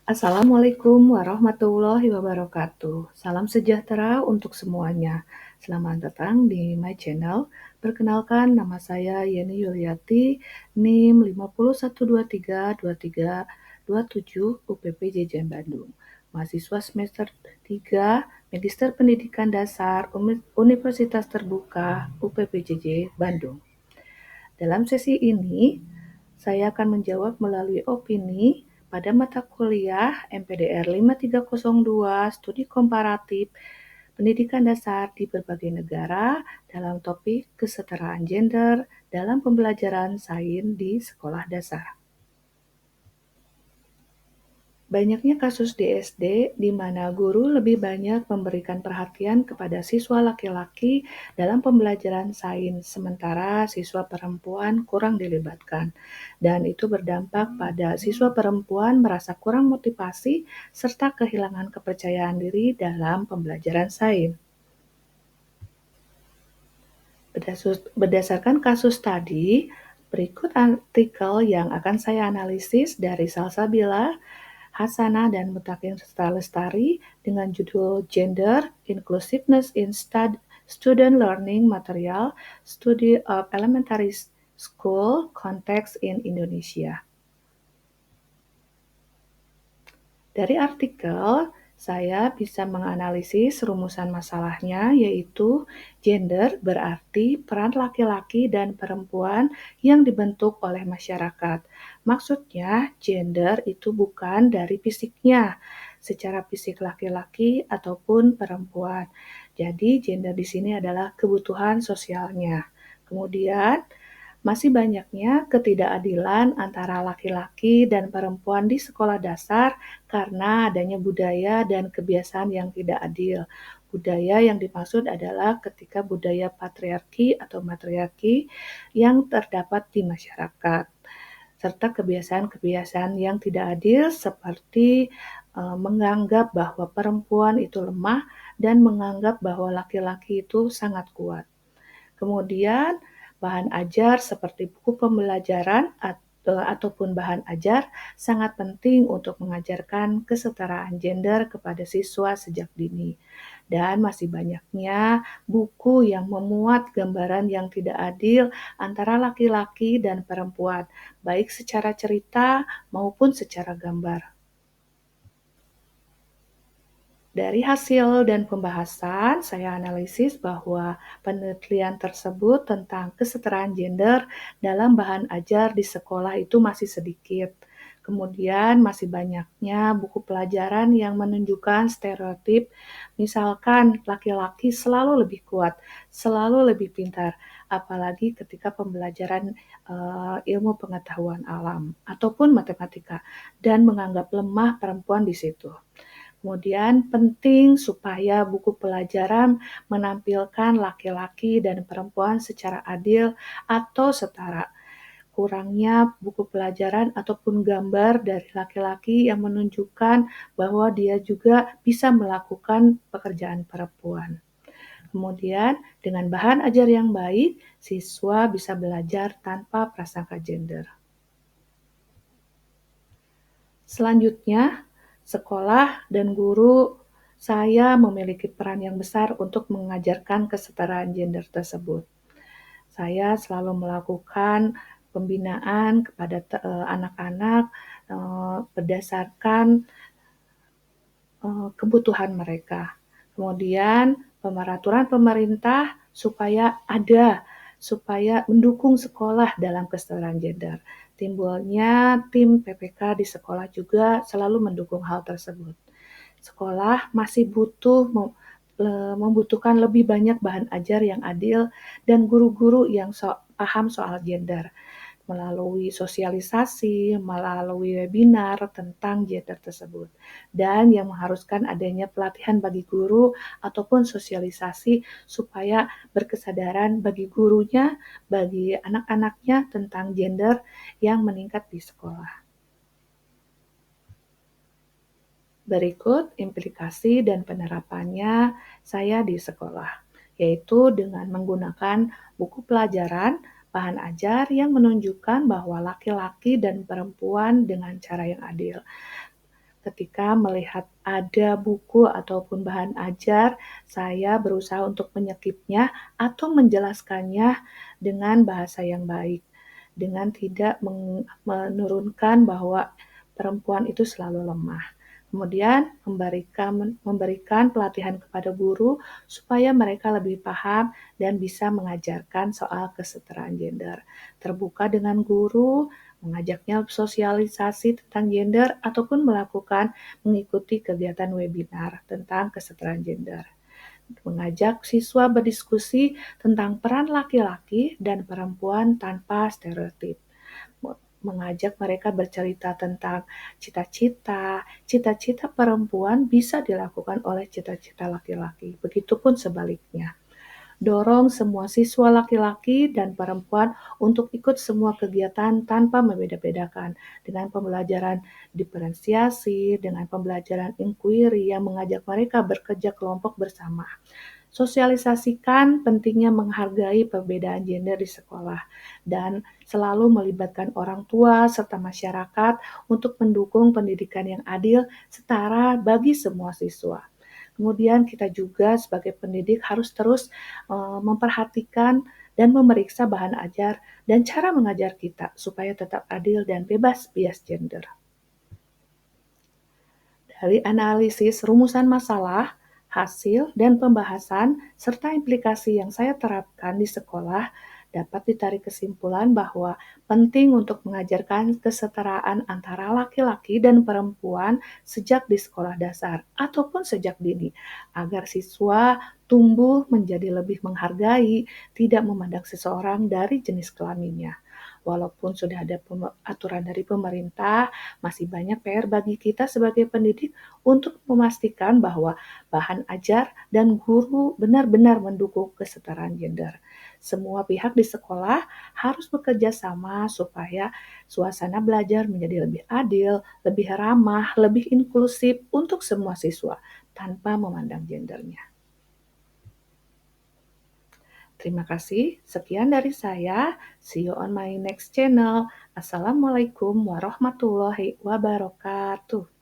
Assalamualaikum warahmatullahi wabarakatuh. Salam sejahtera untuk semuanya. Selamat datang di my channel. Perkenalkan, nama saya Yeni Yuliati, NIM 51232327 UPP Bandung. Mahasiswa semester 3, Magister Pendidikan Dasar Universitas Terbuka UPPJJ Bandung. Dalam sesi ini, saya akan menjawab melalui opini pada mata kuliah MPDR 5302 Studi Komparatif Pendidikan Dasar di berbagai negara dalam topik kesetaraan gender dalam pembelajaran sains di sekolah dasar. Banyaknya kasus di SD di mana guru lebih banyak memberikan perhatian kepada siswa laki-laki dalam pembelajaran sains, sementara siswa perempuan kurang dilibatkan. Dan itu berdampak pada siswa perempuan merasa kurang motivasi serta kehilangan kepercayaan diri dalam pembelajaran sains. Berdasarkan kasus tadi, berikut artikel yang akan saya analisis dari Salsabila, Hasanah dan Mutakin Lestari dengan judul Gender Inclusiveness in Student Learning Material Study of Elementary School Context in Indonesia. Dari artikel, saya bisa menganalisis rumusan masalahnya, yaitu gender berarti peran laki-laki dan perempuan yang dibentuk oleh masyarakat. Maksudnya, gender itu bukan dari fisiknya, secara fisik laki-laki ataupun perempuan. Jadi, gender di sini adalah kebutuhan sosialnya. Kemudian, masih banyaknya ketidakadilan antara laki-laki dan perempuan di sekolah dasar karena adanya budaya dan kebiasaan yang tidak adil. Budaya yang dimaksud adalah ketika budaya patriarki atau matriarki yang terdapat di masyarakat, serta kebiasaan-kebiasaan yang tidak adil seperti menganggap bahwa perempuan itu lemah dan menganggap bahwa laki-laki itu sangat kuat. Kemudian bahan ajar seperti buku pembelajaran ataupun bahan ajar sangat penting untuk mengajarkan kesetaraan gender kepada siswa sejak dini. Dan masih banyaknya buku yang memuat gambaran yang tidak adil antara laki-laki dan perempuan, baik secara cerita maupun secara gambar. Dari hasil dan pembahasan, saya analisis bahwa penelitian tersebut tentang kesetaraan gender dalam bahan ajar di sekolah itu masih sedikit. Kemudian masih banyaknya buku pelajaran yang menunjukkan stereotip, misalkan laki-laki selalu lebih kuat, selalu lebih pintar, apalagi ketika pembelajaran ilmu pengetahuan alam ataupun matematika, dan menganggap lemah perempuan di situ. Kemudian penting supaya buku pelajaran menampilkan laki-laki dan perempuan secara adil atau setara. Kurangnya buku pelajaran ataupun gambar dari laki-laki yang menunjukkan bahwa dia juga bisa melakukan pekerjaan perempuan. Kemudian, dengan bahan ajar yang baik, siswa bisa belajar tanpa prasangka gender. Selanjutnya, sekolah dan guru saya memiliki peran yang besar untuk mengajarkan kesetaraan gender tersebut. Saya selalu melakukan pembinaan kepada anak-anak berdasarkan kebutuhan mereka. Kemudian peraturan pemerintah supaya mendukung sekolah dalam kesetaraan gender. Timbulnya tim PPK di sekolah juga selalu mendukung hal tersebut. Sekolah masih membutuhkan lebih banyak bahan ajar yang adil dan guru-guru yang paham soal gender, melalui sosialisasi, melalui webinar tentang gender tersebut, dan yang mengharuskan adanya pelatihan bagi guru ataupun sosialisasi supaya berkesadaran bagi gurunya, bagi anak-anaknya tentang gender yang meningkat di sekolah. Berikut implikasi dan penerapannya saya di sekolah, yaitu dengan menggunakan buku pelajaran, bahan ajar yang menunjukkan bahwa laki-laki dan perempuan dengan cara yang adil. Ketika melihat ada buku ataupun bahan ajar, saya berusaha untuk menyekipnya atau menjelaskannya dengan bahasa yang baik, dengan tidak menurunkan bahwa perempuan itu selalu lemah. Kemudian memberikan pelatihan kepada guru supaya mereka lebih paham dan bisa mengajarkan soal kesetaraan gender. Terbuka dengan guru, mengajaknya sosialisasi tentang gender ataupun mengikuti kegiatan webinar tentang kesetaraan gender. Mengajak siswa berdiskusi tentang peran laki-laki dan perempuan tanpa stereotip. Mengajak mereka bercerita tentang cita-cita perempuan bisa dilakukan oleh cita-cita laki-laki. Begitupun sebaliknya. Dorong semua siswa laki-laki dan perempuan untuk ikut semua kegiatan tanpa membeda-bedakan, dengan pembelajaran diferensiasi, dengan pembelajaran inquiry yang mengajak mereka bekerja kelompok bersama. Sosialisasikan pentingnya menghargai perbedaan gender di sekolah dan selalu melibatkan orang tua serta masyarakat untuk mendukung pendidikan yang adil, setara bagi semua siswa. Kemudian kita juga sebagai pendidik harus terus memperhatikan dan memeriksa bahan ajar dan cara mengajar kita supaya tetap adil dan bebas bias gender. Dari analisis rumusan masalah, hasil, dan pembahasan, serta implikasi yang saya terapkan di sekolah, dapat ditarik kesimpulan bahwa penting untuk mengajarkan kesetaraan antara laki-laki dan perempuan sejak di sekolah dasar ataupun sejak dini, agar siswa tumbuh menjadi lebih menghargai, tidak memandang seseorang dari jenis kelaminnya. Walaupun sudah ada aturan dari pemerintah, masih banyak PR bagi kita sebagai pendidik untuk memastikan bahwa bahan ajar dan guru benar-benar mendukung kesetaraan gender. Semua pihak di sekolah harus bekerja sama supaya suasana belajar menjadi lebih adil, lebih ramah, lebih inklusif untuk semua siswa tanpa memandang gendernya. Terima kasih. Sekian dari saya. See you on my next channel. Assalamualaikum warahmatullahi wabarakatuh.